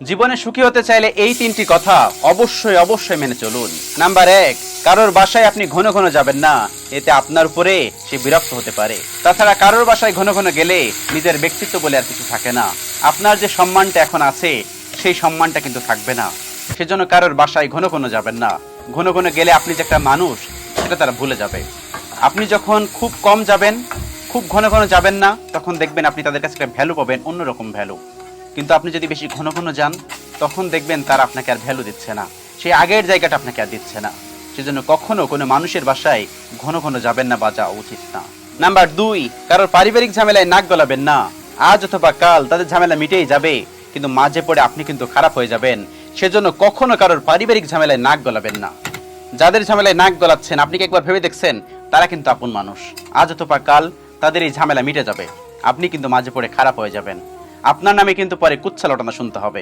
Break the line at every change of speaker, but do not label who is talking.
জীবনে সুখী হতে চাইলে এই তিনটি কথা অবশ্যই অবশ্যই মেনে চলুন। নাম্বার 1, কারোর বাসায় আপনি ঘন ঘন যাবেন না, এতে আপনার উপরে সে বিরক্ত হতে পারে। তাছাড়া কারোর বাসায় ঘন ঘন গেলে নিজের ব্যক্তিত্ব বলে আর কিছু থাকে না। আপনার যে সম্মানটা এখন আছে সেই সম্মানটা কিন্তু থাকবে না। সেজন্য কারোর বাসায় ঘন ঘন যাবেন না। ঘন ঘন গেলে আপনি যে একটা মানুষ সেটা তারা ভুলে যাবে। আপনি যখন খুব কম যাবেন, খুব ঘন ঘন যাবেন না, তখন দেখবেন আপনি তাদের কাছে একটা ভ্যালু পাবেন, অন্যরকম ভ্যালু। কিন্তু আপনি যদি বেশি ঘন ঘন যান, তখন দেখবেন তারা আপনাকে আর ভ্যালু দিচ্ছে না, সেই আগের জায়গাটা আপনাকে আর দিচ্ছে না। সেজন্য কখনো কোনো মানুষের বাসায় ঘন ঘন যাবেন না বা যাওয়া উচিত না। নাম্বার 2, কারোর পারিবারিক ঝামেলায় নাক গলাবেন না। আজ অথবা কাল তাদের ঝামেলা মিটেই যাবে, কিন্তু মাঝে পড়ে আপনি কিন্তু খারাপ হয়ে যাবেন। সেজন্য কখনো কারোর পারিবারিক ঝামেলায় নাক গলাবেন না। যাদের ঝামেলায় নাক গলাচ্ছেন, আপনি কি একবার ভেবে দেখছেন তারা কিন্তু আপন মানুষ। আজ অথবা কাল তাদের এই ঝামেলা মিটে যাবে, আপনি কিন্তু মাঝে পড়ে খারাপ হয়ে যাবেন। আপনার নামে কিন্তু পরে কুচ্ছা লটানো শুনতে হবে।